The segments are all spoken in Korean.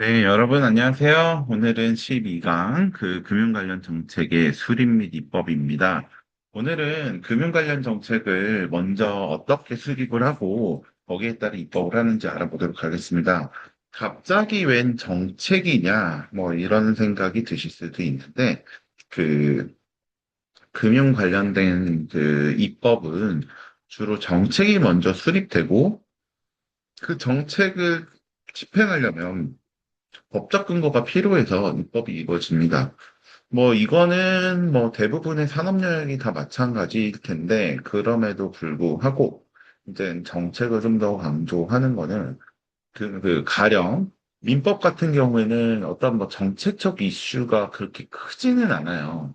네, 여러분 안녕하세요. 오늘은 12강 금융 관련 정책의 수립 및 입법입니다. 오늘은 금융 관련 정책을 먼저 어떻게 수립을 하고 거기에 따라 입법을 하는지 알아보도록 하겠습니다. 갑자기 웬 정책이냐, 뭐 이런 생각이 드실 수도 있는데 그 금융 관련된 입법은 주로 정책이 먼저 수립되고 그 정책을 집행하려면 법적 근거가 필요해서 입법이 이루어집니다. 뭐 이거는 뭐 대부분의 산업 영역이 다 마찬가지일 텐데 그럼에도 불구하고 이제 정책을 좀 더 강조하는 거는 가령 민법 같은 경우에는 어떤 뭐 정책적 이슈가 그렇게 크지는 않아요.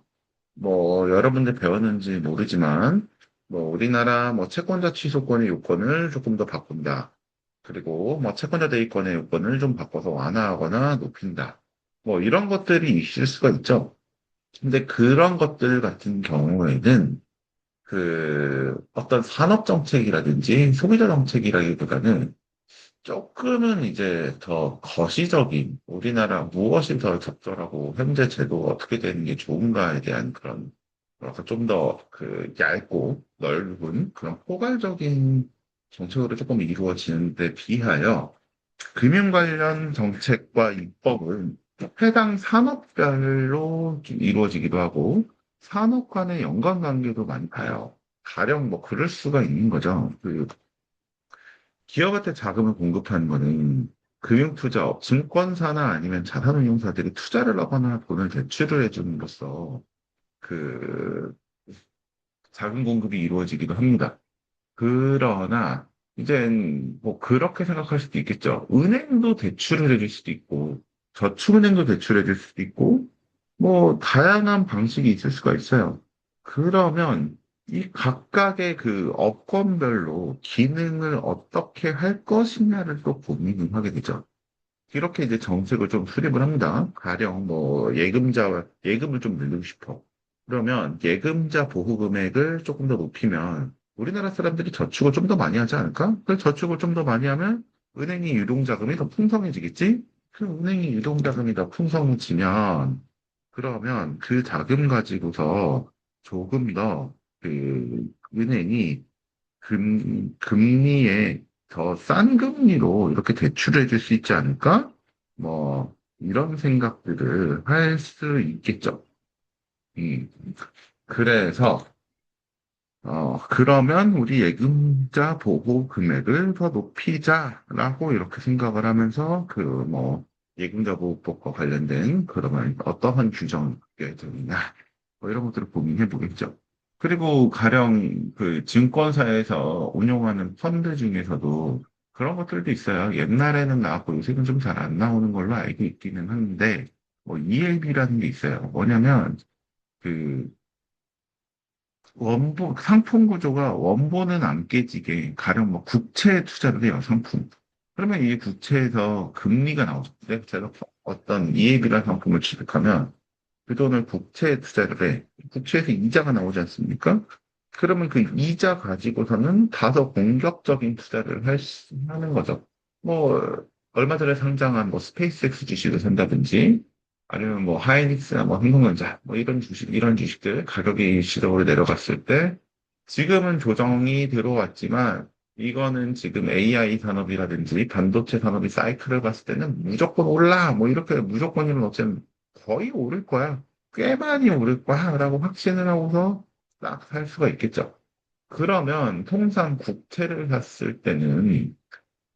뭐 여러분들 배웠는지 모르지만 뭐 우리나라 뭐 채권자 취소권의 요건을 조금 더 바꾼다. 그리고 뭐 채권자 대리권의 요건을 좀 바꿔서 완화하거나 높인다. 뭐 이런 것들이 있을 수가 있죠. 근데 그런 것들 같은 경우에는 어떤 산업 정책이라든지 소비자 정책이라기보다는 조금은 이제 더 거시적인 우리나라 무엇이 더 적절하고 현재 제도가 어떻게 되는 게 좋은가에 대한 그런 뭐랄까 좀 더 얇고 넓은 그런 포괄적인 정책으로 조금 이루어지는 데 비하여 금융 관련 정책과 입법은 해당 산업별로 좀 이루어지기도 하고 산업 간의 연관관계도 많이 봐요. 가령 뭐 그럴 수가 있는 거죠. 기업한테 자금을 공급하는 거는 금융투자업, 증권사나 아니면 자산운용사들이 투자를 하거나 돈을 대출을 해줌으로써 그 자금 공급이 이루어지기도 합니다. 그러나 이젠 뭐 그렇게 생각할 수도 있겠죠. 은행도 대출을 해줄 수도 있고 저축은행도 대출해 줄 수도 있고 뭐 다양한 방식이 있을 수가 있어요. 그러면 이 각각의 그 업권별로 기능을 어떻게 할 것이냐를 또 고민을 하게 되죠. 이렇게 이제 정책을 좀 수립을 합니다. 가령 뭐 예금을 좀 늘리고 싶어. 그러면 예금자 보호 금액을 조금 더 높이면 우리나라 사람들이 저축을 좀 더 많이 하지 않을까? 그 저축을 좀 더 많이 하면 은행이 유동자금이 더 풍성해지겠지? 그 은행이 유동자금이 더 풍성해지면 그러면 그 자금 가지고서 조금 더 은행이 금리에 더 싼 금리로 이렇게 대출해 줄 수 있지 않을까? 뭐, 이런 생각들을 할 수 있겠죠. 음, 그래서, 그러면 우리 예금자 보호 금액을 더 높이자라고 이렇게 생각을 하면서 예금자 보호법과 관련된 그러면 어떠한 규정이 되느냐, 뭐 이런 것들을 고민해 보겠죠. 그리고 가령 증권사에서 운용하는 펀드 중에서도 그런 것들도 있어요. 옛날에는 나왔고 요새는 좀 잘 안 나오는 걸로 알고 있기는 한데, 뭐 ELB라는 게 있어요. 뭐냐면 그 상품 구조가 원본은 안 깨지게 가령 뭐 국채에 투자를 해요, 상품. 그러면 이 국채에서 금리가 나오죠. 제가 어떤 ELB라는 상품을 취득하면 그 돈을 국채에 투자를 해. 국채에서 이자가 나오지 않습니까? 그러면 그 이자 가지고서는 다소 공격적인 투자를 하는 거죠. 뭐, 얼마 전에 상장한 뭐 스페이스X 주식을 산다든지, 아니면 뭐 하이닉스나 뭐 흥국전자, 뭐 이런 주식들 가격이 시적으로 내려갔을 때, 지금은 조정이 들어왔지만, 이거는 지금 AI 산업이라든지 반도체 산업이 사이클을 봤을 때는 무조건 올라! 뭐 이렇게 무조건이면 어쨌든 거의 오를 거야. 꽤 많이 오를 거야. 라고 확신을 하고서 딱 살 수가 있겠죠. 그러면 통상 국채를 샀을 때는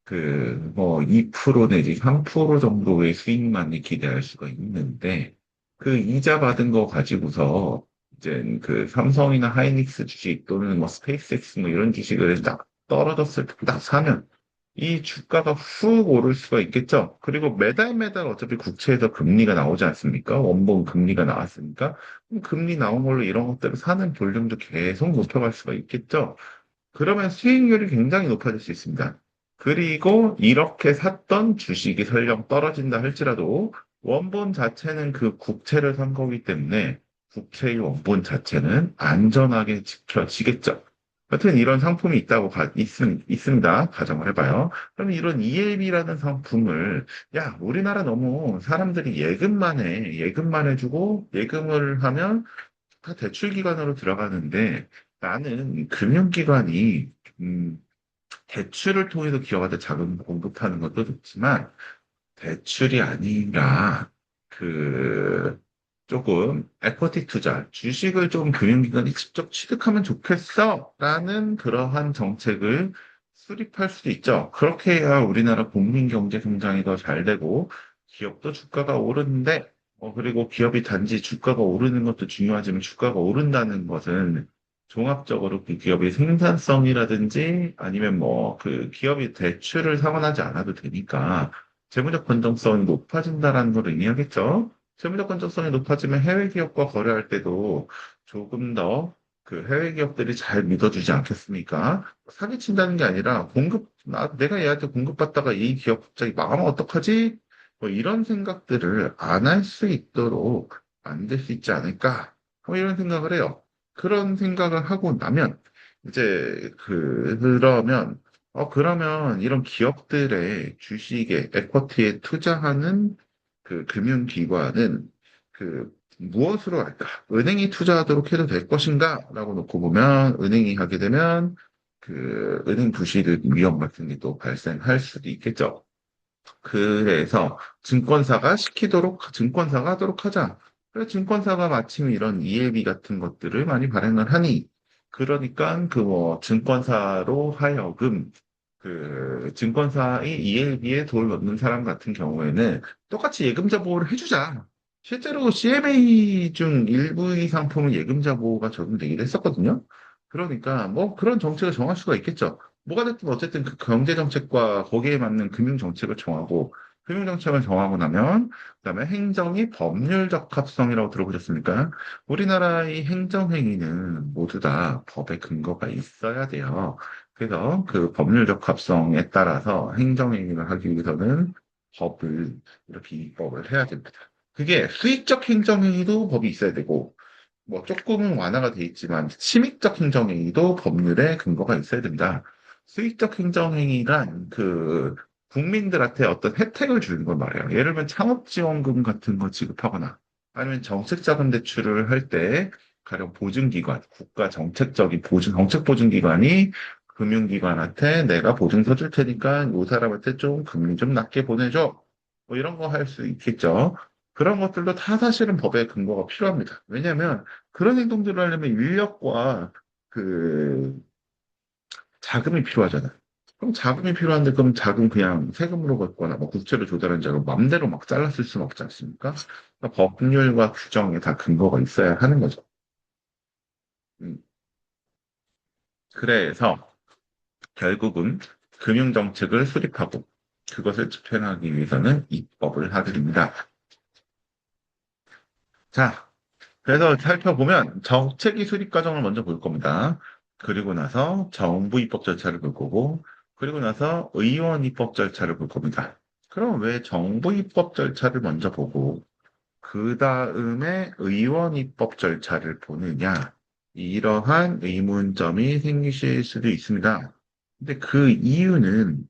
2% 내지 3% 정도의 수익만이 기대할 수가 있는데 그 이자 받은 거 가지고서 이제 삼성이나 하이닉스 주식 또는 뭐 스페이스X 뭐 이런 주식을 딱 떨어졌을 때 딱 사면 이 주가가 훅 오를 수가 있겠죠. 그리고 매달 매달 어차피 국채에서 금리가 나오지 않습니까? 원본 금리가 나왔으니까 그럼 금리 나온 걸로 이런 것들을 사는 볼륨도 계속 높여갈 수가 있겠죠. 그러면 수익률이 굉장히 높아질 수 있습니다. 그리고 이렇게 샀던 주식이 설령 떨어진다 할지라도 원본 자체는 그 국채를 산 거기 때문에 국채의 원본 자체는 안전하게 지켜지겠죠. 여튼 이런 상품이 있습니다. 가정을 해봐요. 그럼 이런 ELB라는 상품을, 야, 우리나라 너무 사람들이 예금만 해주고, 예금을 하면 다 대출 기관으로 들어가는데, 나는 금융기관이, 대출을 통해서 기업한테 자금 공급하는 것도 좋지만, 대출이 아니라 그 조금 에쿼티 투자, 주식을 좀 금융기관이 직접 취득하면 좋겠어라는 그러한 정책을 수립할 수도 있죠. 그렇게 해야 우리나라 국민 경제 성장이 더 잘 되고 기업도 주가가 오르는데 그리고 기업이 단지 주가가 오르는 것도 중요하지만 주가가 오른다는 것은 종합적으로 그 기업의 생산성이라든지 아니면 뭐 그 기업이 대출을 상환하지 않아도 되니까 재무적 건전성이 높아진다라는 걸 의미하겠죠. 재무적 건전성이 높아지면 해외 기업과 거래할 때도 조금 더 그 해외 기업들이 잘 믿어주지 않겠습니까? 사기친다는 게 아니라 내가 얘한테 공급받다가 이 기업 갑자기 망하면 어떡하지? 뭐 이런 생각들을 안 할 수 있도록 만들 수 있지 않을까? 뭐 이런 생각을 해요. 그런 생각을 하고 나면 이제 그러면 이런 기업들의 주식에, 에쿼티에 투자하는 그 금융기관은 무엇으로 할까? 은행이 투자하도록 해도 될 것인가? 라고 놓고 보면, 은행이 하게 되면 은행 부실 위험 같은 게 또 발생할 수도 있겠죠. 그래서 증권사가 하도록 하자. 그래서 증권사가 마침 이런 ELB 같은 것들을 많이 발행을 하니, 그러니까 증권사로 하여금 증권사의 ELB에 돈을 넣는 사람 같은 경우에는 똑같이 예금자 보호를 해주자. 실제로 CMA 중 일부의 상품은 예금자 보호가 적용되기도 했었거든요. 그러니까 뭐 그런 정책을 정할 수가 있겠죠. 뭐가 됐든 어쨌든 그 경제 정책과 거기에 맞는 금융 정책을 정하고 금융 정책을 정하고 나면 그다음에 행정이 법률 적합성이라고 들어보셨습니까? 우리나라의 행정 행위는 모두 다 법의 근거가 있어야 돼요. 그래서 그 법률 적합성에 따라서 행정 행위를 하기 위해서는 법을 이렇게 입법을 해야 됩니다. 그게 수익적 행정 행위도 법이 있어야 되고 뭐 조금은 완화가 돼 있지만 침입적 행정행위도 법률에 근거가 있어야 된다. 수익적 행정행위란 국민들한테 어떤 혜택을 주는 걸 말해요. 예를 들면 창업지원금 같은 거 지급하거나 아니면 정책자금 대출을 할 때 가령 보증기관, 국가 정책적인 정책보증기관이 금융기관한테 내가 보증서 줄 테니까 이 사람한테 좀 금리 좀 낮게 보내줘. 뭐 이런 거 할 수 있겠죠. 그런 것들도 다 사실은 법의 근거가 필요합니다. 왜냐하면 그런 행동들을 하려면 인력과 그 자금이 필요하잖아요. 그럼 자금이 필요한데 그럼 자금 그냥 세금으로 받거나 뭐 국채로 조달한 자금 맘대로 막 잘랐을 수는 없지 않습니까? 그러니까 법률과 규정에 다 근거가 있어야 하는 거죠. 음, 그래서 결국은 금융정책을 수립하고 그것을 집행하기 위해서는 입법을 하게 됩니다. 자, 그래서 살펴보면 정책위 수립 과정을 먼저 볼 겁니다. 그리고 나서 정부 입법 절차를 볼 거고, 그리고 나서 의원 입법 절차를 볼 겁니다. 그럼 왜 정부 입법 절차를 먼저 보고, 그 다음에 의원 입법 절차를 보느냐? 이러한 의문점이 생기실 수도 있습니다. 근데 그 이유는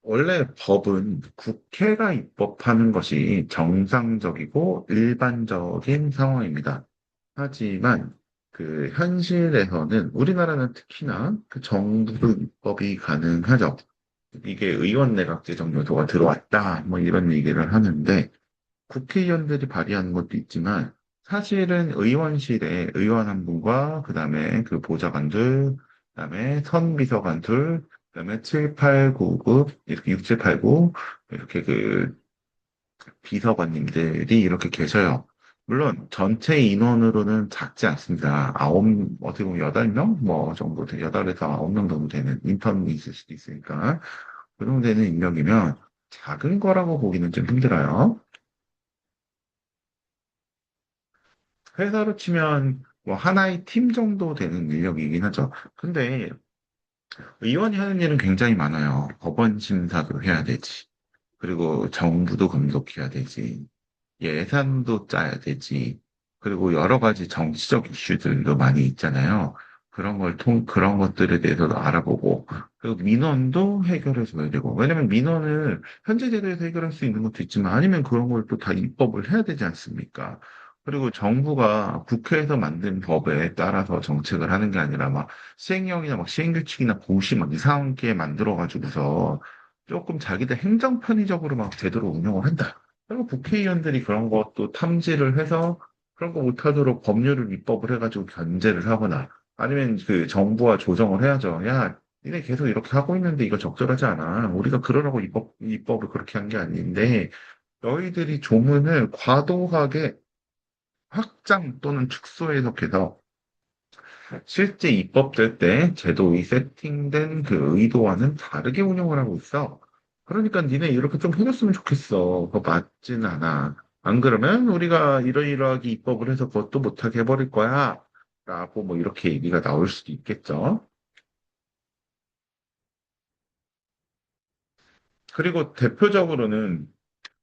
원래 법은 국회가 입법하는 것이 정상적이고 일반적인 상황입니다. 하지만 현실에서는 우리나라는 특히나 정부 입법이 가능하죠. 이게 의원 내각제 정도가 들어왔다. 뭐 이런 얘기를 하는데 국회의원들이 발의하는 것도 있지만 사실은 의원실에 의원 한 분과 그다음에 그 보좌관들, 그다음에 선비서관 둘, 그다음에 7, 8, 9급 이렇게 6, 7, 8, 9 이렇게 비서관님들이 이렇게 계셔요. 물론 전체 인원으로는 작지 않습니다. 어떻게 보면 8명? 뭐 정도 8에서 9명 정도 되는 인턴이 있을 수도 있으니까 그 정도 되는 인력이면 작은 거라고 보기는 좀 힘들어요. 회사로 치면 뭐 하나의 팀 정도 되는 인력이긴 하죠. 근데 의원이 하는 일은 굉장히 많아요. 법원 심사도 해야 되지. 그리고 정부도 감독해야 되지. 예산도 짜야 되지. 그리고 여러 가지 정치적 이슈들도 많이 있잖아요. 그런 것들에 대해서도 알아보고, 그리고 민원도 해결해 줘야 되고, 왜냐면 민원을 현재 제도에서 해결할 수 있는 것도 있지만, 아니면 그런 걸 또 다 입법을 해야 되지 않습니까? 그리고 정부가 국회에서 만든 법에 따라서 정책을 하는 게 아니라 막 시행령이나 막 시행규칙이나 고시 막 이상하게 만들어가지고서 조금 자기들 행정 편의적으로 막 제대로 운영을 한다. 그리고 국회의원들이 그런 것도 탐지를 해서 그런 거 못하도록 법률을 입법을 해가지고 견제를 하거나 아니면 그 정부와 조정을 해야죠. 야, 니네 계속 이렇게 하고 있는데 이거 적절하지 않아. 우리가 그러라고 입법을 그렇게 한 게 아닌데 너희들이 조문을 과도하게 확장 또는 축소 해석해서 실제 입법될 때 제도의 세팅된 그 의도와는 다르게 운영을 하고 있어. 그러니까 니네 이렇게 좀 해줬으면 좋겠어. 그거 맞진 않아. 안 그러면 우리가 이러이러하게 입법을 해서 그것도 못하게 해버릴 거야. 라고 뭐 이렇게 얘기가 나올 수도 있겠죠. 그리고 대표적으로는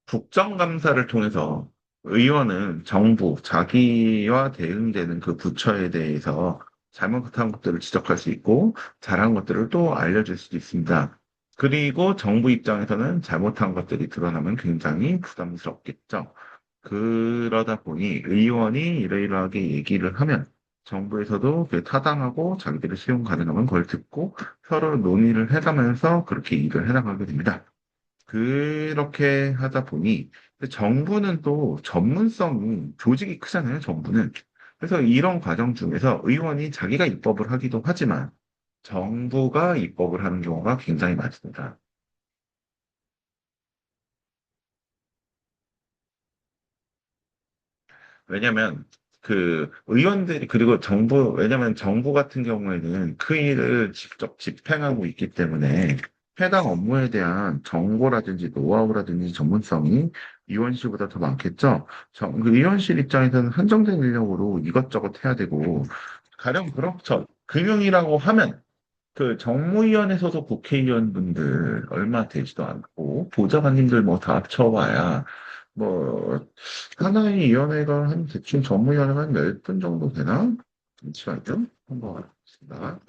국정감사를 통해서 의원은 정부, 자기와 대응되는 그 부처에 대해서 잘못한 것들을 지적할 수 있고, 잘한 것들을 또 알려줄 수도 있습니다. 그리고 정부 입장에서는 잘못한 것들이 드러나면 굉장히 부담스럽겠죠. 그러다 보니 의원이 이러이러하게 얘기를 하면 정부에서도 그게 타당하고 자기들이 수용 가능하면 그걸 듣고 서로 논의를 해가면서 그렇게 일을 해나가게 됩니다. 그렇게 하다 보니 정부는 또 전문성이 조직이 크잖아요, 정부는. 그래서 이런 과정 중에서 의원이 자기가 입법을 하기도 하지만 정부가 입법을 하는 경우가 굉장히 많습니다. 왜냐면 그 의원들이 그리고 정부 왜냐면 정부 같은 경우에는 그 일을 직접 집행하고 있기 때문에 해당 업무에 대한 정보라든지 노하우라든지 전문성이 의원실보다 더 많겠죠. 그 의원실 입장에서는 한정된 인력으로 이것저것 해야 되고 가령 그렇죠. 금융이라고 하면 그 정무위원회 소속 국회의원분들 얼마 되지도 않고 보좌관님들 뭐 다 합쳐봐야 뭐 하나의 위원회가 한 대충 정무위원회가 한 10분 정도 되나? 잠시만요. 한번 하겠습니다.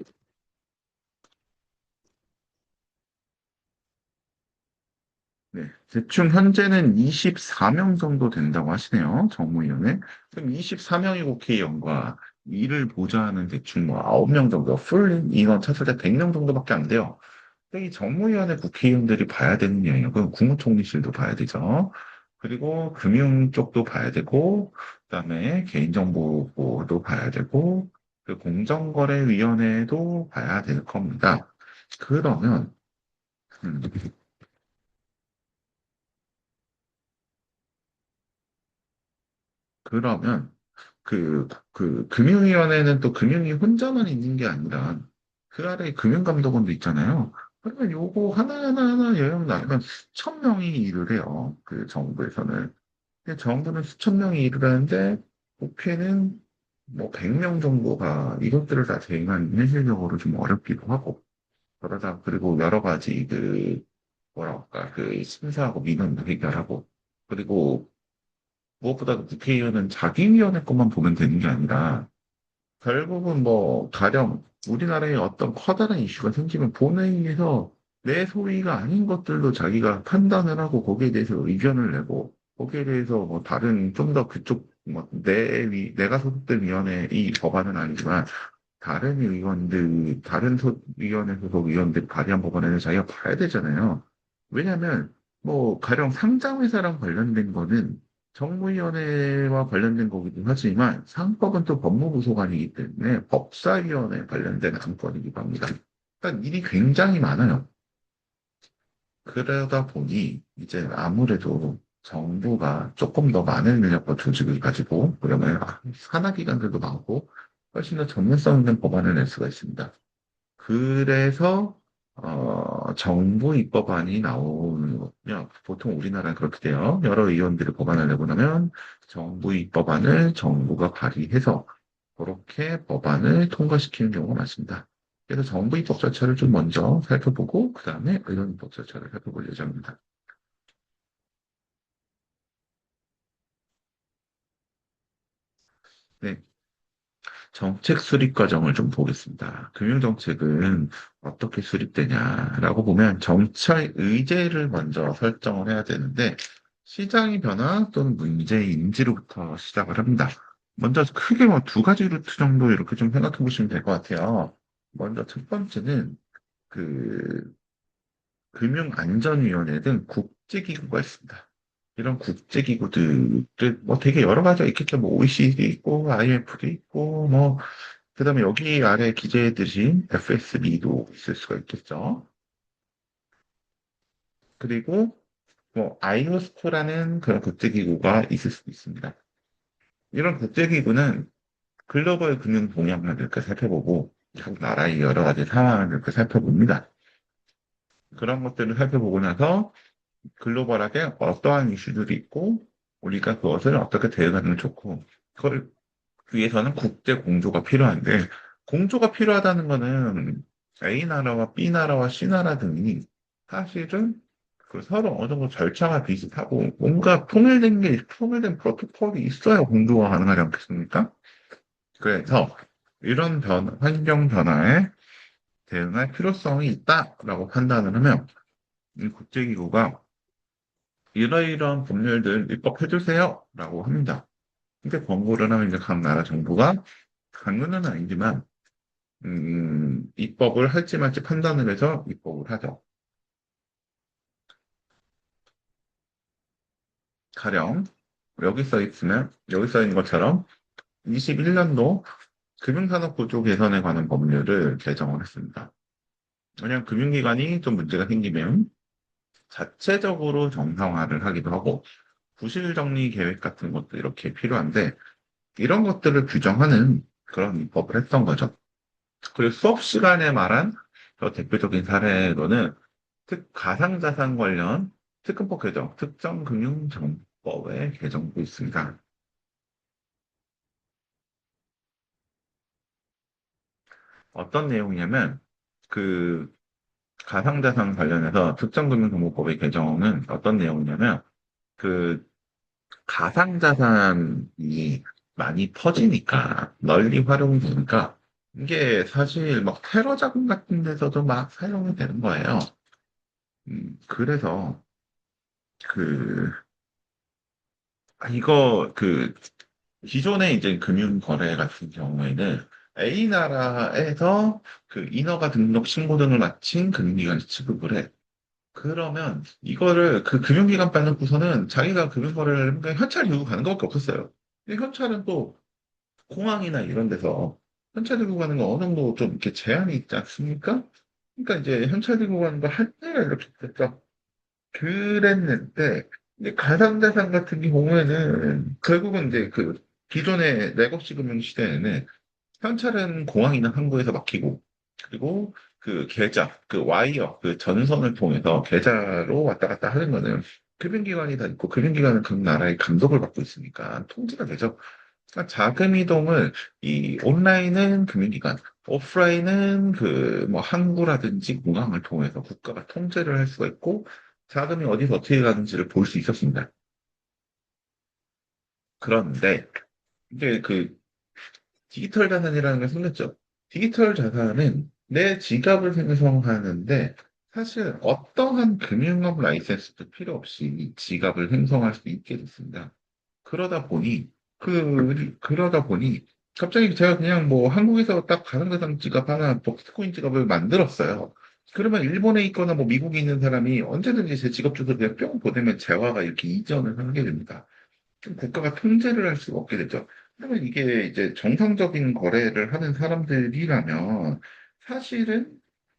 네. 대충 현재는 24명 정도 된다고 하시네요. 정무위원회. 그럼 24명의 국회의원과 이를 보좌하는 대충 뭐 9명 정도, 풀 인원 찼을 때 100명 정도밖에 안 돼요. 이 정무위원회 국회의원들이 봐야 되는 영역은 국무총리실도 봐야 되죠. 그리고 금융 쪽도 봐야 되고, 그다음에 개인정보보호도 봐야 되고, 그 공정거래위원회도 봐야 될 겁니다. 그러면 음, 그러면 그 금융위원회는 또 금융위 혼자만 있는 게 아니라 그 아래에 금융감독원도 있잖아요. 그러면 요거 하나하나 영역 나누면 수천 명이 일을 해요. 그 정부에서는. 근데 정부는 수천 명이 일을 하는데 국회는 뭐 100명 정도가 이것들을 다 대응하는 현실적으로 좀 어렵기도 하고 그러다 그리고 여러 가지 그 뭐랄까 그 심사하고 민원도 해결하고 그리고 무엇보다 국회의원은 자기 위원회 것만 보면 되는 게 아니라 결국은 뭐 가령 우리나라에 어떤 커다란 이슈가 생기면 본회의에서 내 소위가 아닌 것들도 자기가 판단을 하고 거기에 대해서 의견을 내고 거기에 대해서 뭐 다른 좀 더 그쪽 뭐 내가 소속된 위원회 이 법안은 아니지만 다른 의원들 위원회 소속 의원들이 발의한 법안에는 자기가 봐야 되잖아요. 왜냐하면 뭐 가령 상장회사랑 관련된 거는 정무위원회와 관련된 거기도 하지만 상법은 또 법무부 소관이기 때문에 법사위원회 관련된 안건이기도 합니다. 그러니까 일이 굉장히 많아요. 그러다 보니 이제 아무래도 정부가 조금 더 많은 인력과 조직을 가지고 그러면 산하기관들도 많고 훨씬 더 전문성 있는 법안을 낼 수가 있습니다. 그래서 정부 입법안이 나오는 거군요. 보통 우리나라는 그렇게 돼요. 여러 의원들이 법안을 내고 나면 정부 입법안을 정부가 발의해서 그렇게 법안을 통과시키는 경우가 많습니다. 그래서 정부 입법 절차를 좀 먼저 살펴보고 그 다음에 의원 입법 절차를 살펴볼 예정입니다. 네, 정책 수립 과정을 좀 보겠습니다. 금융정책은 어떻게 수립되냐라고 보면 정책 의제를 먼저 설정을 해야 되는데 시장의 변화 또는 문제 인지로부터 시작을 합니다. 먼저 크게 뭐 두 가지 루트 정도 이렇게 좀 생각해 보시면 될 것 같아요. 먼저 첫 번째는 그 금융안전위원회 등 국제기구가 있습니다. 이런 국제기구들을 뭐 되게 여러 가지가 있겠죠. 뭐 OECD 있고 IMF도 있고 뭐 그다음에 여기 아래 기재해두신 FSB도 있을 수가 있겠죠. 그리고 뭐 IOSCO라는 그런 국제기구가 있을 수도 있습니다. 이런 국제기구는 글로벌 금융 동향을 이렇게 살펴보고 각 나라의 여러 가지 상황을 이렇게 살펴봅니다. 그런 것들을 살펴보고 나서 글로벌하게 어떠한 이슈들이 있고 우리가 그것을 어떻게 대응하는 게 좋고 그걸 위해서는 국제 공조가 필요한데 공조가 필요하다는 거는 A 나라와 B 나라와 C 나라 등이 사실은 그 서로 어느 정도 절차가 비슷하고 뭔가 통일된 프로토콜이 있어야 공조가 가능하지 않겠습니까? 그래서 이런 환경 변화에 대응할 필요성이 있다라고 판단을 하면 이 국제기구가 이러이러한 법률들 입법해주세요 라고 합니다. 근데 권고를 하면 이제 각 나라 정부가 강요는 아니지만 입법을 할지 말지 판단을 해서 입법을 하죠. 가령 여기 써 있는 것처럼 21년도 금융산업 구조 개선에 관한 법률을 개정을 했습니다. 왜냐하면 금융기관이 좀 문제가 생기면 자체적으로 정상화를 하기도 하고 부실 정리 계획 같은 것도 이렇게 필요한데 이런 것들을 규정하는 그런 입법을 했던 거죠. 그리고 수업 시간에 말한 저 대표적인 사례로는 가상자산 관련 특근법 개정, 특정금융정법의 개정도 있습니다. 어떤 내용이냐면 그 가상자산 관련해서 특정금융정보법의 개정은 어떤 내용이냐면 그 가상자산이 많이 퍼지니까 널리 활용되니까 이게 사실 막 테러 자금 같은 데서도 막 사용이 되는 거예요. 그래서 그 이거 기존의 이제 금융거래 같은 경우에는 A 나라에서 그 인허가 등록 신고 등을 마친 금융기관이 취급을 해. 그러면 이거를 그 금융기관 빼놓고서는 자기가 금융거래를 하면 그냥 현찰 들고 가는 것밖에 없었어요. 근데 현찰은 또 공항이나 이런 데서 현찰 들고 가는 거 어느 정도 좀 이렇게 제한이 있지 않습니까? 그러니까 이제 현찰 들고 가는 거 할 때가 이렇게 됐죠. 그랬는데, 이제 가상자산 같은 경우에는 결국은 이제 그 기존의 레거시 금융 시대에는 현찰은 공항이나 항구에서 막히고, 그리고 그 계좌, 그 와이어, 그 전선을 통해서 계좌로 왔다 갔다 하는 거는 금융기관이 다 있고, 금융기관은 각 나라의 감독을 받고 있으니까 통제가 되죠. 그러니까 자금 이동을 이 온라인은 금융기관, 오프라인은 그 뭐 항구라든지 공항을 통해서 국가가 통제를 할 수가 있고 자금이 어디서 어떻게 가는지를 볼 수 있었습니다. 그런데 이제 그 디지털 자산이라는 게 생겼죠. 디지털 자산은 내 지갑을 생성하는데 사실 어떠한 금융업 라이센스도 필요 없이 이 지갑을 생성할 수 있게 됐습니다. 그러다 보니 그러다 보니 갑자기 제가 그냥 뭐 한국에서 딱 가상자산 지갑 하나 비트코인 지갑을 만들었어요. 그러면 일본에 있거나 뭐 미국에 있는 사람이 언제든지 제 지갑 주소 그냥 뿅 보내면 재화가 이렇게 이전을 하게 됩니다. 좀 국가가 통제를 할 수가 없게 되죠. 그러면 이게 이제 정상적인 거래를 하는 사람들이라면 사실은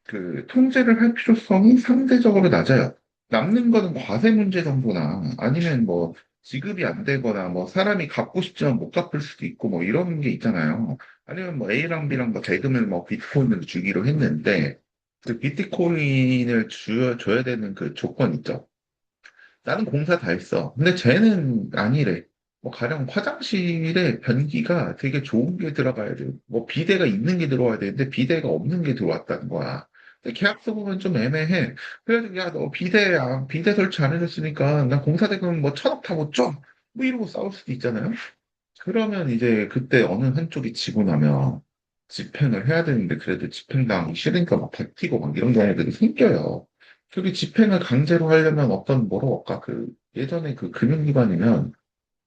그 통제를 할 필요성이 상대적으로 낮아요. 남는 거는 과세 문제 정도나 아니면 뭐 지급이 안 되거나 뭐 사람이 갚고 싶지만 못 갚을 수도 있고 뭐 이런 게 있잖아요. 아니면 뭐 A랑 B랑 뭐 대금을 뭐 비트코인을 주기로 했는데 그 비트코인을 줘야 되는 그 조건 있죠. 나는 공사 다 했어. 근데 쟤는 아니래. 뭐 가령 화장실에 변기가 되게 좋은 게 들어가야 돼. 뭐 비데가 있는 게 들어와야 되는데 비데가 없는 게 들어왔다는 거야. 근데 계약서 보면 좀 애매해. 그래가지고 야 너 비데 설치 안 해줬으니까 나 공사 대금 뭐 1,000억 다 못 줘. 뭐 이러고 싸울 수도 있잖아요. 그러면 이제 그때 어느 한쪽이 지고 나면 집행을 해야 되는데 그래도 집행당하기 싫으니까 막 버티고 막 이런 경우들이 생겨요. 그리고 집행을 강제로 하려면 어떤 뭐라고 할까 그 예전에 그 금융기관이면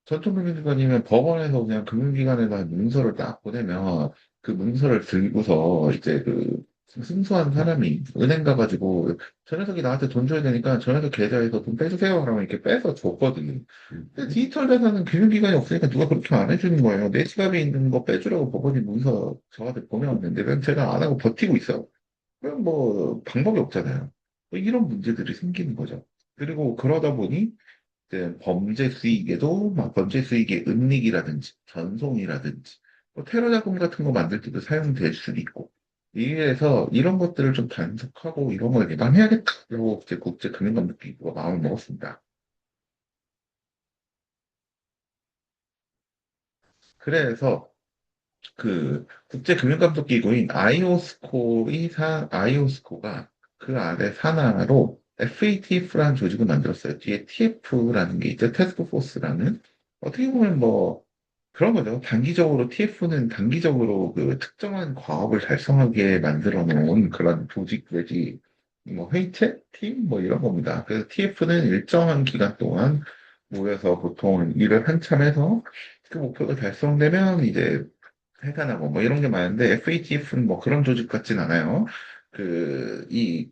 전통금융기관이면 법원에서 그냥 금융기관에다 문서를 딱 보내면 그 문서를 들고서 이제 그 승소한 사람이 은행 가가지고 저 녀석이 나한테 돈 줘야 되니까 저 녀석 계좌에서 돈 빼주세요. 그러면 이렇게 빼서 줬거든요. 근데 디지털 자산은 금융기관이 없으니까 누가 그렇게 안 해주는 거예요. 내 지갑에 있는 거 빼주라고 법원이 문서 저한테 보내왔는데 그냥 제가 안 하고 버티고 있어요. 그럼 뭐 방법이 없잖아요. 뭐 이런 문제들이 생기는 거죠. 그리고 그러다 보니 이제 범죄 수익에도 막 범죄 수익의 은닉이라든지 전송이라든지 뭐 테러 자금 같은 거 만들 때도 사용될 수도 있고 이래서 이런 것들을 좀 단속하고 이런 걸 예방해야겠다고 이제 국제금융감독기구가 마음을 먹었습니다. 그래서 그 국제금융감독기구인 아이오스코가 그 아래 산하로 FATF라는 조직을 만들었어요. 뒤에 TF라는 게 있죠. 태스크포스라는. 어떻게 보면 뭐 그런 거죠. 단기적으로 TF는 단기적으로 그 특정한 과업을 달성하게 만들어 놓은 그런 조직 내지 뭐 회의체? 팀? 뭐 이런 겁니다. 그래서 TF는 일정한 기간 동안 모여서 보통 일을 한참 해서 그 목표가 달성되면 이제 회사나고 뭐 이런 게 많은데 FATF는 뭐 그런 조직 같진 않아요. 이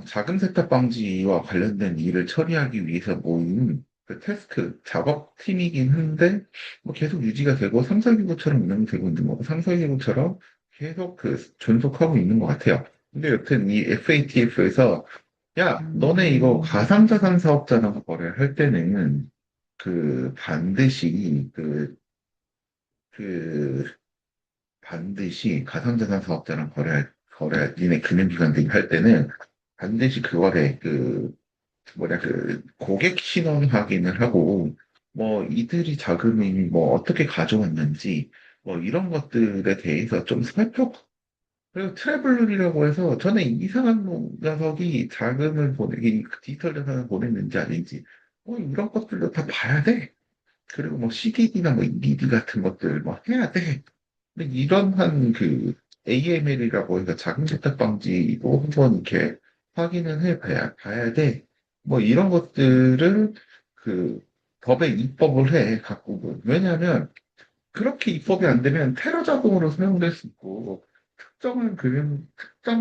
자금 세탁 방지와 관련된 일을 처리하기 위해서 모인 그 테스크 작업팀이긴 한데 뭐 계속 유지가 되고 상설기구처럼 운영되고 있는 거 상설기구처럼 계속 그 존속하고 있는 것 같아요. 근데 여튼 이 FATF에서 야 너네 이거 가상자산 사업자랑 거래할 때는 그 반드시 그 반드시 가상자산 사업자랑 니네 금융기관들이 할 때는 반드시 그거래, 고객 신원 확인을 하고, 뭐, 이들이 자금이 뭐, 어떻게 가져왔는지, 뭐, 이런 것들에 대해서 좀 그리고 트래블이라고 해서 전에 이상한 녀석이 자금을 디지털 자산을 보냈는지 아닌지, 뭐, 이런 것들도 다 봐야 돼. 그리고 뭐, CDD나 뭐, EDD 같은 것들 뭐, 해야 돼. 근데 이런 AML이라고 해서 자금 세탁 방지도 한번 이렇게 확인을 봐야 돼. 뭐 이런 것들을 그 법에 입법을 해, 각국은. 왜냐하면 그렇게 입법이 안 되면 테러 자금으로 사용될 수 있고, 특정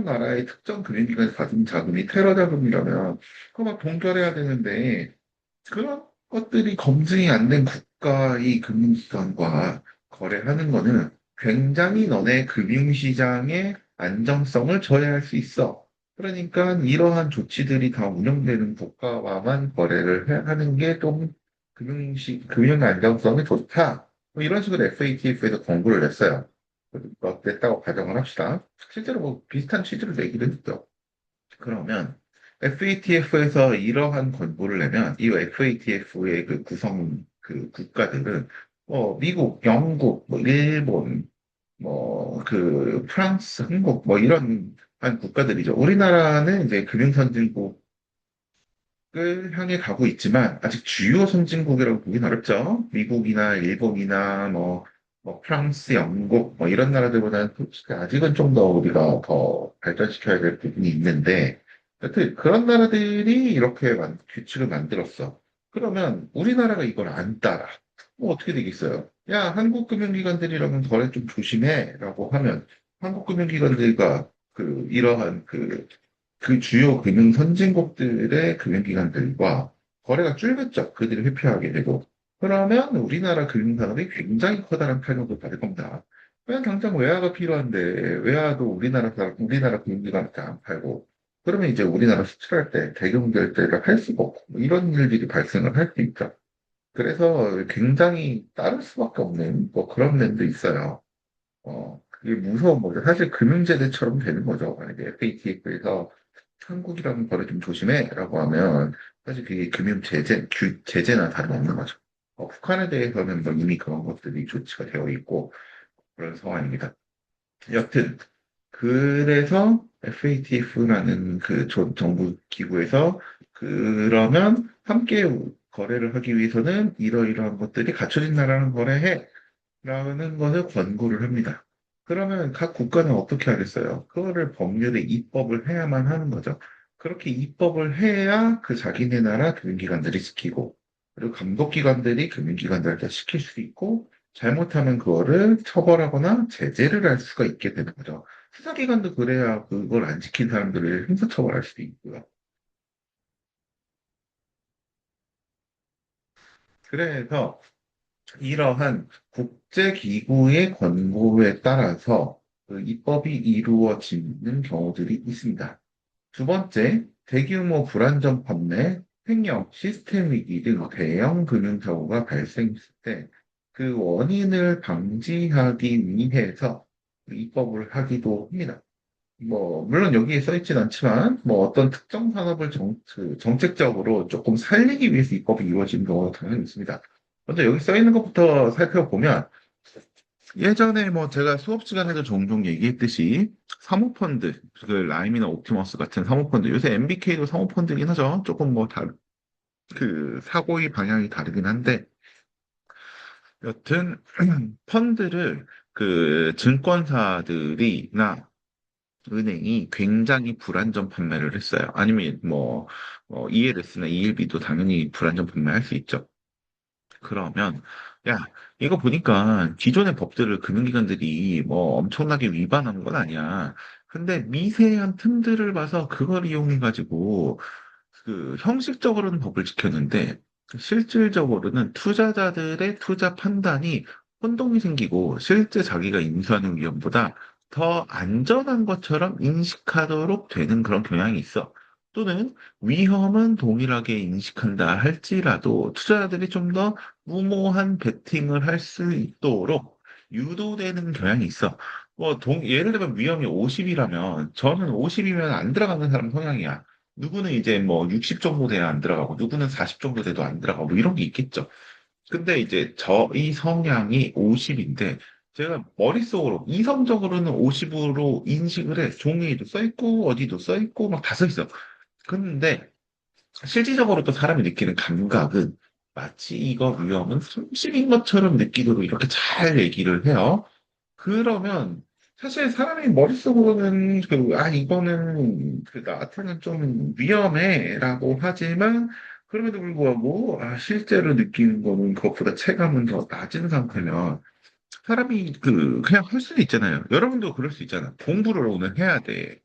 나라의 특정 금융기관에서 받은 자금이 테러 자금이라면, 그거 막 동결해야 되는데, 그런 것들이 검증이 안 된 국가의 금융기관과 거래하는 거는 굉장히 너네 금융시장의 안정성을 저해할 수 있어. 그러니까 이러한 조치들이 다 운영되는 국가와만 하는 게 좀 금융 안정성이 좋다. 뭐 이런 식으로 FATF에서 권고를 냈어요. 냈다고 가정을 합시다. 실제로 뭐 비슷한 취지를 내기도 했죠. 그러면 FATF에서 이러한 권고를 내면 이 FATF의 그 구성 그 국가들은 미국, 영국, 뭐 일본, 뭐 그 프랑스, 한국 뭐 이런 한 국가들이죠. 우리나라는 이제 금융선진국을 향해 가고 있지만 아직 주요 선진국이라고 보긴 어렵죠. 미국이나 일본이나 뭐 프랑스, 영국 뭐 이런 나라들보다는 솔직히 아직은 좀 더 우리가 더 발전시켜야 될 부분이 있는데 여튼 그런 나라들이 이렇게 규칙을 만들었어. 그러면 우리나라가 이걸 안 따라. 뭐 어떻게 되겠어요? 야, 한국 금융기관들이라면 거래 좀 조심해라고 하면 한국 금융기관들과 이러한 그 주요 금융 선진국들의 금융기관들과 거래가 줄겠죠. 그들이 회피하게 되고. 그러면 우리나라 금융산업이 굉장히 커다란 타격을 받을 겁니다. 그냥 당장 외화가 필요한데 외화도 우리나라 금융기관한테 안 팔고 그러면 이제 우리나라 수출할 때 대금 결제를 할 수가 없고 뭐 이런 일들이 발생을 할 수 있죠. 그래서 굉장히 따를 수밖에 없는 뭐 그런 면도 있어요. 그게 무서운 거죠. 사실 금융제재처럼 되는 거죠. 만약에 FATF에서 한국이랑 거래 좀 조심해라고 하면 사실 그게 제재나 다름없는 거죠. 북한에 대해서는 뭐 이미 그런 것들이 조치가 되어 있고 그런 상황입니다. 여튼 그래서 FATF라는 그 정부 기구에서 그러면 함께 거래를 하기 위해서는 이러이러한 것들이 갖춰진다라는 거래해. 라는 것을 권고를 합니다. 그러면 각 국가는 어떻게 하겠어요? 그거를 법률에 입법을 해야만 하는 거죠. 그렇게 입법을 해야 그 자기네 나라 금융기관들이 지키고, 그리고 감독기관들이 금융기관들한테 시킬 수 있고, 잘못하면 그거를 처벌하거나 제재를 할 수가 있게 되는 거죠. 수사기관도 그래야 그걸 안 지킨 사람들을 형사처벌할 수도 있고요. 그래서 이러한 국제기구의 권고에 따라서 그 입법이 이루어지는 경우들이 있습니다. 두 번째, 대규모 불안전 판매, 횡령, 시스템 위기 등 대형 금융사고가 발생했을 때 그 원인을 방지하기 위해서 입법을 하기도 합니다. 물론 여기에 써 있진 않지만, 어떤 특정 산업을 정책적으로 조금 살리기 위해서 입법이 이루어지는 경우가 당연히 있습니다. 먼저 여기 써 있는 것부터 살펴보면, 예전에 제가 수업 시간에도 종종 얘기했듯이, 사모펀드, 그 라임이나 옵티머스 같은 사모펀드, 요새 MBK도 사모펀드긴 하죠. 조금 그 사고의 방향이 다르긴 한데, 여튼, 펀드를 그 증권사들이나 은행이 굉장히 불안전 판매를 했어요. 아니면 ELS나 ELB도 당연히 불안전 판매할 수 있죠. 그러면 야, 이거 보니까 기존의 법들을 금융기관들이 엄청나게 위반한 건 아니야. 근데 미세한 틈들을 봐서 그걸 이용해가지고 그 형식적으로는 법을 지켰는데 실질적으로는 투자자들의 투자 판단이 혼동이 생기고 실제 자기가 인수하는 위험보다 더 안전한 것처럼 인식하도록 되는 그런 경향이 있어. 또는 위험은 동일하게 인식한다 할지라도 투자자들이 좀 더 무모한 베팅을 할 수 있도록 유도되는 경향이 있어. 예를 들면 위험이 50이라면 저는 50이면 안 들어가는 사람 성향이야. 누구는 이제 60 정도 돼야 안 들어가고, 누구는 40 정도 돼도 안 들어가고, 이런 게 있겠죠. 근데 이제 저희 성향이 50인데, 제가 머릿속으로, 이성적으로는 50으로 인식을 해. 종이에도 써있고, 어디도 써있고, 막 다 써있어. 근데, 실질적으로 또 사람이 느끼는 감각은 마치 이거 위험은 30인 것처럼 느끼도록 이렇게 잘 얘기를 해요. 그러면 사실 사람이 머릿속으로는 이거는 나한테는 좀 위험해라고 하지만 그럼에도 불구하고 실제로 느끼는 거는 그것보다 체감은 더 낮은 상태면 사람이 그냥 할 수도 있잖아요. 여러분도 그럴 수 있잖아. 공부를 오늘 해야 돼.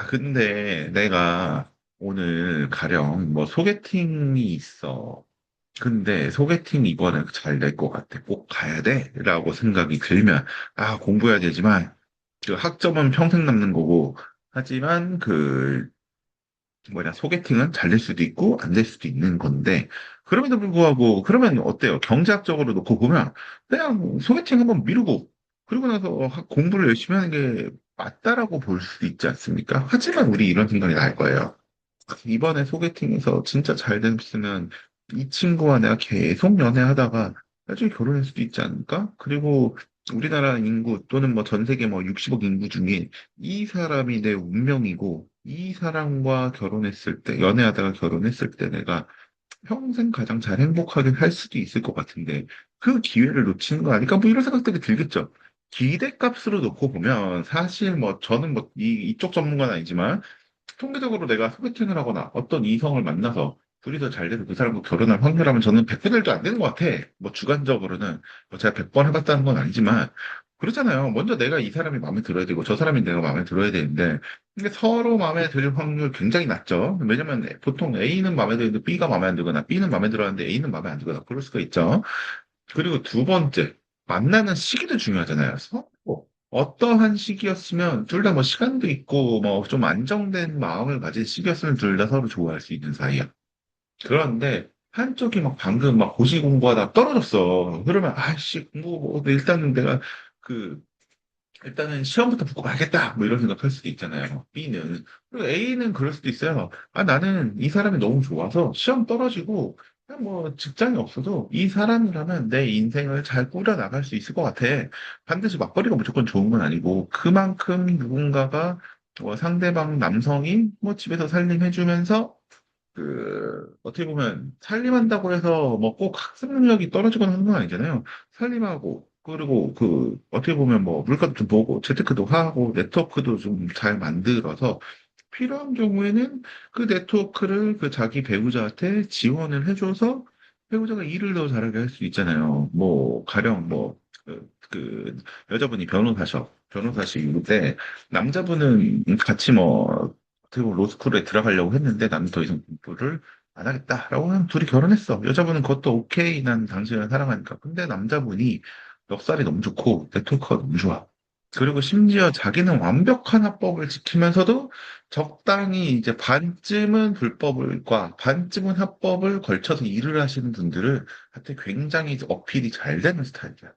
근데 내가 오늘 가령 소개팅이 있어. 근데 소개팅 이번에 잘 될 것 같아. 꼭 가야 돼. 라고 생각이 들면, 공부해야 되지만, 그 학점은 평생 남는 거고, 하지만 소개팅은 잘 될 수도 있고, 안 될 수도 있는 건데, 그럼에도 불구하고, 그러면 어때요? 경제학적으로 놓고 보면, 그냥 소개팅 한번 미루고, 그리고 나서 공부를 열심히 하는 게 맞다라고 볼 수도 있지 않습니까? 하지만 우리 이런 생각이 날 거예요. 이번에 소개팅에서 진짜 잘 됐으면 이 친구와 내가 계속 연애하다가 나중에 결혼할 수도 있지 않을까? 그리고 우리나라 인구 또는 전 세계 60억 인구 중에 이 사람이 내 운명이고 이 사람과 결혼했을 때, 연애하다가 결혼했을 때 내가 평생 가장 잘 행복하게 할 수도 있을 것 같은데 그 기회를 놓치는 거 아닐까? 이런 생각들이 들겠죠. 기대값으로 놓고 보면 사실 저는 이쪽 전문가는 아니지만 통계적으로 내가 소개팅을 하거나 어떤 이성을 만나서 둘이서 잘 돼서 그 사람과 결혼할 확률하면 저는 100분의 1도 안 되는 것 같아. 주관적으로는. 제가 100번 해봤다는 건 아니지만, 그렇잖아요. 먼저 내가 이 사람이 마음에 들어야 되고, 저 사람이 내가 마음에 들어야 되는데, 근데 서로 마음에 들 확률 굉장히 낮죠. 왜냐면 보통 A는 마음에 드는데 B가 마음에 안 들거나, B는 마음에 들었는데 A는 마음에 안 들거나, 그럴 수가 있죠. 그리고 두 번째, 만나는 시기도 중요하잖아요. 서로 어떠한 시기였으면 둘 다 시간도 있고 좀 안정된 마음을 가진 시기였으면 둘 다 서로 좋아할 수 있는 사이야. 그런데 한쪽이 방금 고시 공부하다 떨어졌어. 그러면 아씨 공부 일단은 내가 그 일단은 시험부터 붙고 가야겠다. 이런 생각할 수도 있잖아요. B는. 그리고 A는 그럴 수도 있어요. 나는 이 사람이 너무 좋아서 시험 떨어지고 그냥 직장이 없어도 이 사람이라면 내 인생을 잘 꾸려나갈 수 있을 것 같아. 반드시 맞벌이가 무조건 좋은 건 아니고 그만큼 누군가가 상대방 남성이 집에서 살림해주면서 어떻게 보면, 살림한다고 해서 뭐 꼭 학습 능력이 떨어지거나 하는 건 아니잖아요. 살림하고, 그리고 어떻게 보면 뭐, 물가도 좀 보고, 재테크도 하고, 네트워크도 좀 잘 만들어서, 필요한 경우에는 그 네트워크를 그 자기 배우자한테 지원을 해줘서 배우자가 일을 더 잘하게 할 수 있잖아요. 뭐, 가령 뭐, 여자분이 변호사시는데, 남자분은 같이 뭐, 어떻게 보면 로스쿨에 들어가려고 했는데 나는 더 이상 공부를 안 하겠다라고 하면 둘이 결혼했어. 여자분은 그것도 오케이. 난 당신을 사랑하니까. 근데 남자분이 멱살이 너무 좋고 네트워크가 너무 좋아. 그리고 심지어 자기는 완벽한 합법을 지키면서도 적당히 이제 반쯤은 불법과 반쯤은 합법을 걸쳐서 일을 하시는 분들을 한테 굉장히 어필이 잘 되는 스타일이야.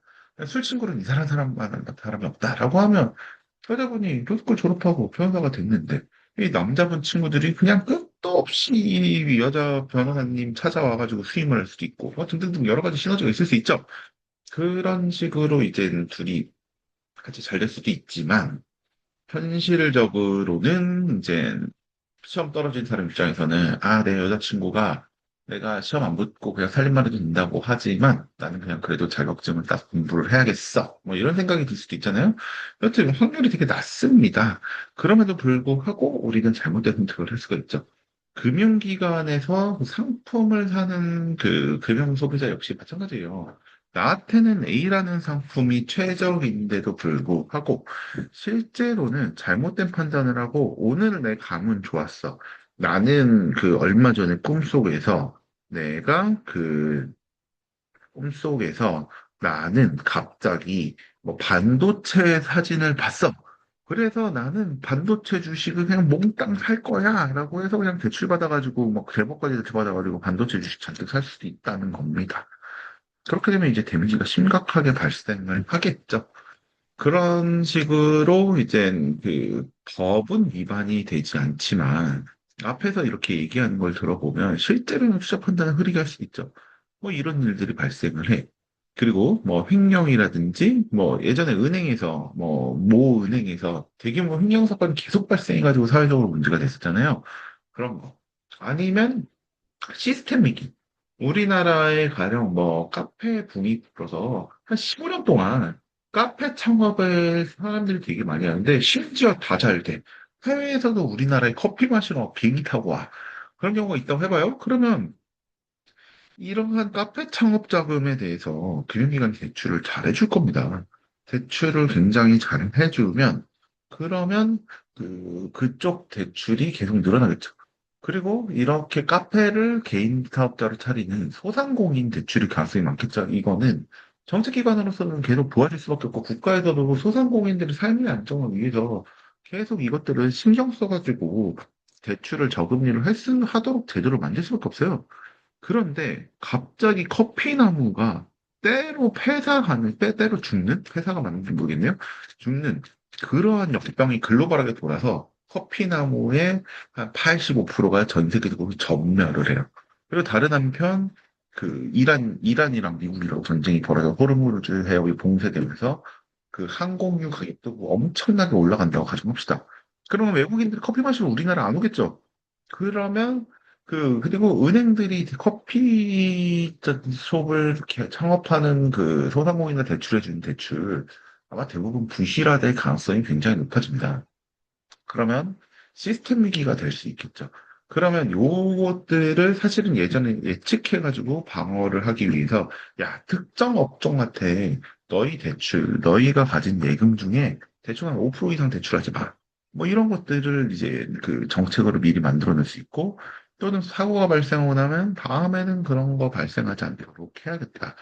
술 친구는 이상한 사람만 사람이 없다라고 하면 여자분이 로스쿨 졸업하고 변호사가 됐는데 이 남자분 친구들이 그냥 끝도 없이 이 여자 변호사님 찾아와가지고 수임을 할 수도 있고 뭐 등등등 여러 가지 시너지가 있을 수 있죠. 그런 식으로 이제 둘이 같이 잘 될 수도 있지만 현실적으로는 이제 시험 떨어진 사람 입장에서는 아, 내 여자친구가 내가 시험 안 붙고 그냥 살림만 해도 된다고 하지만 나는 그냥 그래도 자격증을 따서 공부를 해야겠어. 뭐 이런 생각이 들 수도 있잖아요. 여튼 확률이 되게 낮습니다. 그럼에도 불구하고 우리는 잘못된 선택을 할 수가 있죠. 금융기관에서 그 상품을 사는 그 금융 소비자 역시 마찬가지예요. 나한테는 A라는 상품이 최적인데도 불구하고 실제로는 잘못된 판단을 하고 오늘 내 감은 좋았어. 나는 얼마 전에 내가 꿈속에서 나는 갑자기 뭐 반도체 사진을 봤어. 그래서 나는 반도체 주식을 그냥 몽땅 살 거야. 라고 해서 그냥 대출받아가지고, 뭐, 대법까지 대출받아가지고 반도체 주식 잔뜩 살 수도 있다는 겁니다. 그렇게 되면 이제 데미지가 심각하게 발생을 하겠죠. 그런 식으로 이제 법은 위반이 되지 않지만 앞에서 이렇게 얘기하는 걸 들어보면 실제로는 투자 판단을 흐리게 할 수 있죠. 뭐 이런 일들이 발생을 해. 그리고 뭐 횡령이라든지 뭐 예전에 은행에서 모 은행에서 대규모 횡령 사건이 계속 발생해가지고 사회적으로 문제가 됐었잖아요. 그런 거. 아니면 시스템 위기. 우리나라에 가령 뭐 카페 붐이 불어서 한 15년 동안 카페 창업을 사람들이 되게 많이 하는데 심지어 다 잘 돼. 해외에서도 우리나라에 커피 마시러 비행기 타고 와. 그런 경우가 있다고 해봐요. 그러면 이러한 카페 창업 자금에 대해서 금융기관이 대출을 잘 해줄 겁니다. 대출을 굉장히 잘 해주면 그러면 그쪽 대출이 계속 늘어나겠죠. 그리고 이렇게 카페를 개인 사업자로 차리는 소상공인 대출이 가능성이 많겠죠. 이거는 정책기관으로서는 계속 도와줄 수밖에 없고 국가에서도 소상공인들의 삶의 안정을 위해서 계속 이것들을 신경 써가지고 대출을 저금리를 하도록 제도를 만들 수밖에 없어요. 그런데 갑자기 커피나무가 때로 죽는? 폐사가 맞는지 모르겠네요. 죽는 그러한 역병이 글로벌하게 돌아서 커피나무의 한 85%가 전 세계적으로 전멸을 해요. 그리고 다른 한편 이란이랑 미국이랑 전쟁이 벌어져 호르무즈 해협이 봉쇄되면서 그 항공유 가격도 엄청나게 올라간다고 가정합시다. 그러면 외국인들이 커피 마시러 우리나라 안 오겠죠? 그러면 그리고 은행들이 커피숍을 이렇게 창업하는 소상공인을 대출해주는 대출, 아마 대부분 부실화될 가능성이 굉장히 높아집니다. 그러면 시스템 위기가 될 수 있겠죠. 그러면 요것들을 사실은 예전에 예측해가지고 방어를 하기 위해서, 야, 특정 업종한테 너희가 가진 예금 중에 대충 한 5% 이상 대출하지 마. 뭐 이런 것들을 이제 정책으로 미리 만들어낼 수 있고, 또는 사고가 발생하고 나면 다음에는 그런 거 발생하지 않도록 해야겠다.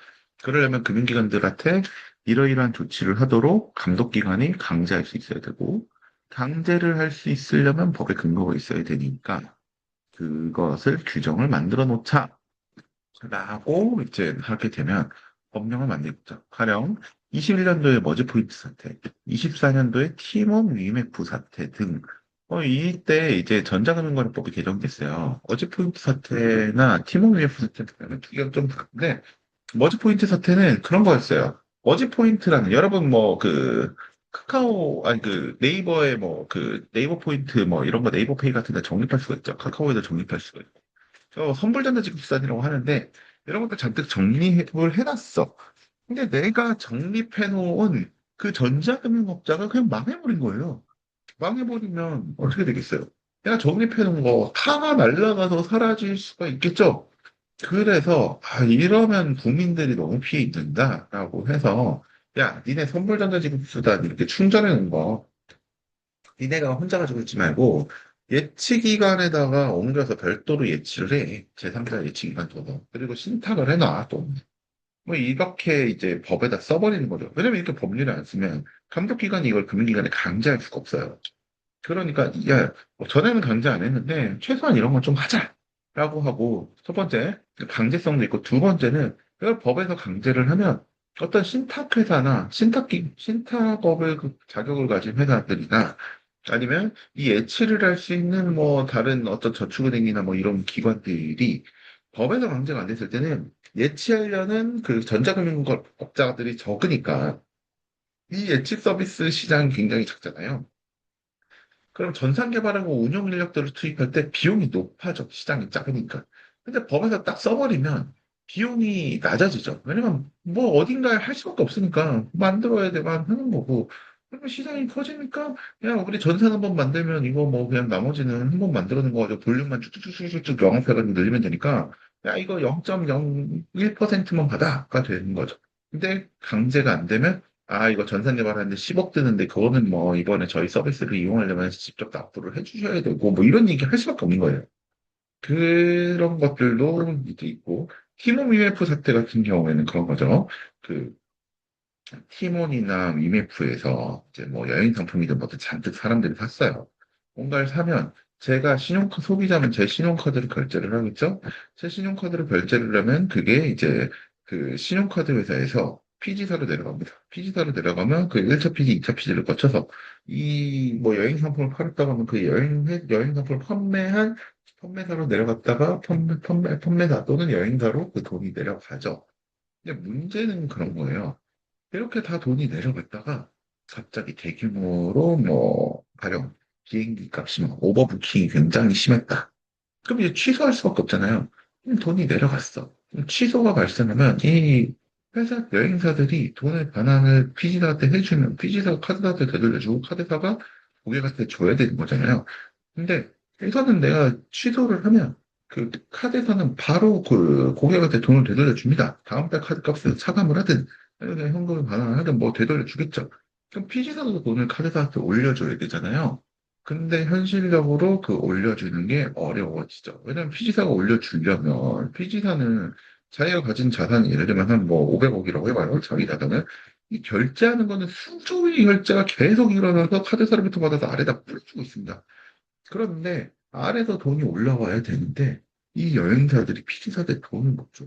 그러려면 금융기관들한테 이러이러한 조치를 하도록 감독기관이 강제할 수 있어야 되고, 강제를 할 수 있으려면 법의 근거가 있어야 되니까 그것을 규정을 만들어 놓자라고 이제 하게 되면 법령을 만들죠. 가령 21년도에 머지포인트 사태, 24년도에 팀원 위메프 사태 등 이때 이제 전자금융거래법이 개정됐어요. 머지포인트 사태나 팀원 위메프 사태는 두 개가 좀 다른데 머지포인트 사태는 그런 거였어요. 머지포인트라는 여러분 카카오 아니 네이버에 네이버 포인트 뭐 이런 거 네이버 페이 같은 데 적립할 수가 있죠. 카카오에도 적립할 수가 있고. 선불전자지급수단이라고 하는데 이런 것도 잔뜩 정립을 해놨어. 근데 내가 정립해놓은 그 전자금융업자가 그냥 망해버린 거예요. 망해버리면 어떻게 되겠어요? 내가 정립해놓은 거 타가 날아가서 사라질 수가 있겠죠? 그래서 이러면 국민들이 너무 피해 입는다라고 해서 야, 니네 선불전자지급수단 이렇게 충전해놓은 거 니네가 혼자 가지고 있지 말고 예치기관에다가 옮겨서 별도로 예치를 해. 제3자 예치기관 둬서. 그리고 신탁을 해놔, 또. 뭐 이렇게 이제 법에다 써버리는 거죠. 왜냐면 이렇게 법률을 안 쓰면 감독기관이 이걸 금융기관에 강제할 수가 없어요. 그러니까 야, 뭐 전에는 강제 안 했는데 최소한 이런 건 좀 하자라고 하고 첫 번째 강제성도 있고 두 번째는 이걸 법에서 강제를 하면 어떤 신탁회사나 신탁업을 자격을 가진 회사들이나 아니면 이 예치를 할 수 있는 뭐 다른 어떤 저축은행이나 뭐 이런 기관들이 법에서 강제가 안 됐을 때는 예치하려는 그 전자금융업자들이 적으니까 이 예치 서비스 시장이 굉장히 작잖아요. 그럼 전산 개발하고 운영 인력들을 투입할 때 비용이 높아져. 시장이 작으니까. 근데 법에서 딱 써버리면 비용이 낮아지죠. 왜냐면 뭐 어딘가에 할 수밖에 없으니까 만들어야 돼만 하는 거고. 그러면 시장이 커지니까 그냥 우리 전산 한번 만들면 이거 뭐 그냥 나머지는 한 번 만들어낸 거 가지고 볼륨만 쭉쭉쭉쭉쭉 영업해가지고 늘리면 되니까 야 이거 0.01%만 받아가 되는 거죠. 근데 강제가 안 되면 이거 전산 개발하는데 10억 드는데 그거는 뭐 이번에 저희 서비스를 이용하려면 직접 납부를 해주셔야 되고 뭐 이런 얘기 할 수밖에 없는 거예요. 그런 것들도 이제 있고 티몬 UF 사태 같은 경우에는 그런 거죠. 그 티몬이나 위메프에서 이제 뭐 여행 상품이든 뭐든 잔뜩 사람들이 샀어요. 뭔가를 사면 제가 소비자는 제 신용카드로 결제를 하겠죠? 제 신용카드로 결제를 하면 그게 이제 그 신용카드 회사에서 피지사로 내려갑니다. 피지사로 내려가면 그 1차 피지, 2차 피지를 거쳐서 이 뭐 여행 상품을 팔았다고 하면 그 여행 상품을 판매한 판매사로 내려갔다가 판매사 또는 여행사로 그 돈이 내려가죠. 근데 문제는 그런 거예요. 이렇게 다 돈이 내려갔다가 갑자기 대규모로 뭐 가령 비행기 값이 막 오버부킹이 굉장히 심했다. 그럼 이제 취소할 수밖에 없잖아요. 돈이 내려갔어. 그럼 취소가 발생하면 이 회사 여행사들이 돈의 반환을 피지사한테 해주면 피지사가 카드사한테 되돌려주고 카드사가 고객한테 줘야 되는 거잖아요. 근데 회사는 내가 취소를 하면 그 카드사는 바로 그 고객한테 돈을 되돌려 줍니다. 다음 달 카드 값을 차감을 하든 아니면 현금을 반환을 하든 뭐 되돌려 주겠죠. 그럼 피지사도 돈을 카드사한테 올려줘야 되잖아요. 근데 현실적으로 그 올려주는 게 어려워지죠. 왜냐면 피지사가 올려주려면 피지사는 자기가 가진 자산이 예를 들면 한 뭐 500억이라고 해봐요. 자기 자산을. 이 결제하는 거는 수조의 결제가 계속 일어나서 카드사로부터 받아서 아래다 뿌려주고 있습니다. 그런데 아래서 돈이 올라와야 되는데 이 여행사들이 피지사한테 돈을 못 줘.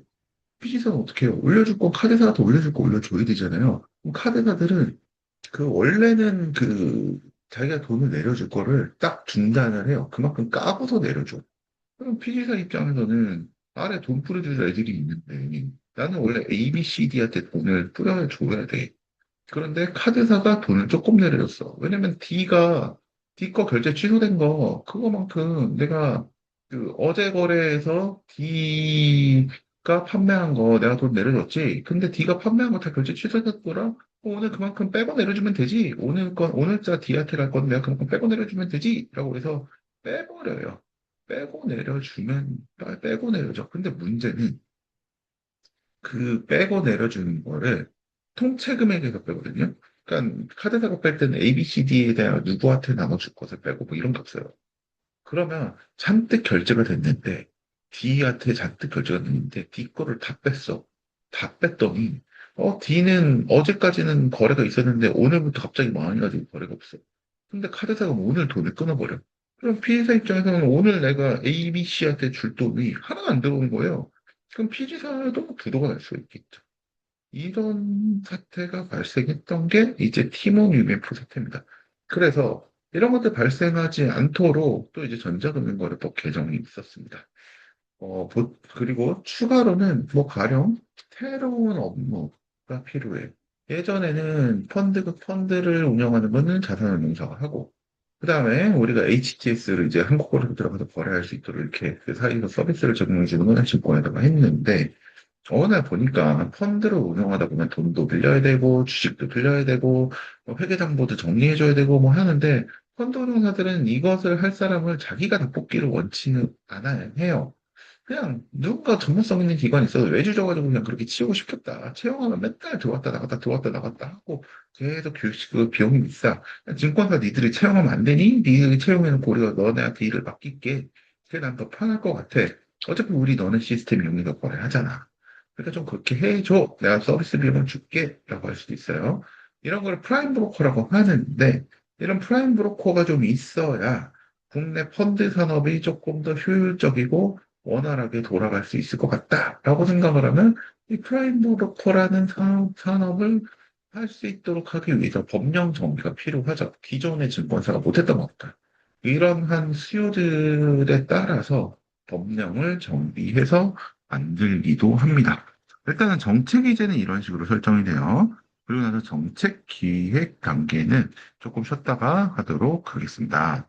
피지사는 어떻게 해요? 올려줄 거 카드사한테 올려줄 거 올려줘야 되잖아요. 그럼 카드사들은 그 원래는 그 자기가 돈을 내려줄 거를 딱 중단을 해요. 그만큼 까고서 내려줘. 그럼 피지사 입장에서는 아래 돈 뿌려줄 애들이 있는데 나는 원래 A, B, C, D한테 돈을 뿌려줘야 돼. 그런데 카드사가 돈을 조금 내려줬어. 왜냐면 D 거 결제 취소된 거, 그거만큼 내가 그 어제 거래해서 D가 판매한 거 내가 돈 내려줬지. 근데 D가 판매한 거 다 결제 취소됐더라? 오늘 그만큼 빼고 내려주면 되지. 오늘자 D한테 갈 건 내가 그만큼 빼고 내려주면 되지. 라고 해서 빼버려요. 빼고 내려줘. 근데 문제는 그 빼고 내려주는 거를 통째 금액에서 빼거든요. 그러니까 카드사가 뺄 때는 A, B, C, D에 대한 누구한테 나눠줄 것을 빼고 뭐 이런 게 없어요. 그러면 잔뜩 결제가 됐는데 D한테 잔뜩 결제가 됐는데 D 거를 다 뺐어. 다 뺐더니 D는 어제까지는 거래가 있었는데 오늘부터 갑자기 망해가지고 거래가 없어. 근데 카드사가 오늘 돈을 끊어버려. 그럼 피해자 입장에서는 오늘 내가 A, B, C한테 줄 돈이 하나도 안 들어오는 거예요. 그럼 피지사도 부도가 날 수 있겠죠. 이런 사태가 발생했던 게 이제 티몬 UMF 사태입니다. 그래서 이런 것들 발생하지 않도록 또 이제 전자금융거래법 개정이 있었습니다. 그리고 추가로는 뭐 가령 새로운 업무가 필요해. 예전에는 펀드를 운영하는 거는 자산운용사가 하고 그다음에 우리가 HTS를 이제 한국으로 들어가서 거래할 수 있도록 이렇게 그 사이에서 서비스를 제공해 주는 건 증권에다가 했는데 어느 날 보니까 펀드를 운영하다 보면 돈도 빌려야 되고 주식도 빌려야 되고 뭐 회계장부도 정리해줘야 되고 뭐 하는데 펀드 운용사들은 이것을 할 사람을 자기가 다 뽑기를 원치는 않아야 해요. 그냥 누군가 전문성 있는 기관이 있어도 외주 줘가지고 그냥 그렇게 치우고 싶겠다. 채용하면 맨날 들어왔다 나갔다 들어왔다 나갔다 하고 계속 교육식 그 비용이 비싸. 증권사 니들이 채용하면 안 되니? 니들이 채용해놓고 우리가 너네한테 일을 맡길게. 그게 난 더 편할 것 같아. 어차피 우리 너네 시스템 이용해서 거래하잖아. 그러니까 좀 그렇게 해줘. 내가 서비스 비용을 줄게. 라고 할 수도 있어요. 이런 걸 프라임 브로커라고 하는데 이런 프라임 브로커가 좀 있어야 국내 펀드 산업이 조금 더 효율적이고 원활하게 돌아갈 수 있을 것 같다라고 생각을 하면 이 프라임 브로커라는 산업을 할 수 있도록 하기 위해서 법령 정비가 필요하죠. 기존의 증권사가 못했던 것들. 이러한 수요들에 따라서 법령을 정비해서 만들기도 합니다. 일단은 정책 이제는 이런 식으로 설정이 돼요. 그리고 나서 정책 기획 단계는 조금 쉬었다가 하도록 하겠습니다.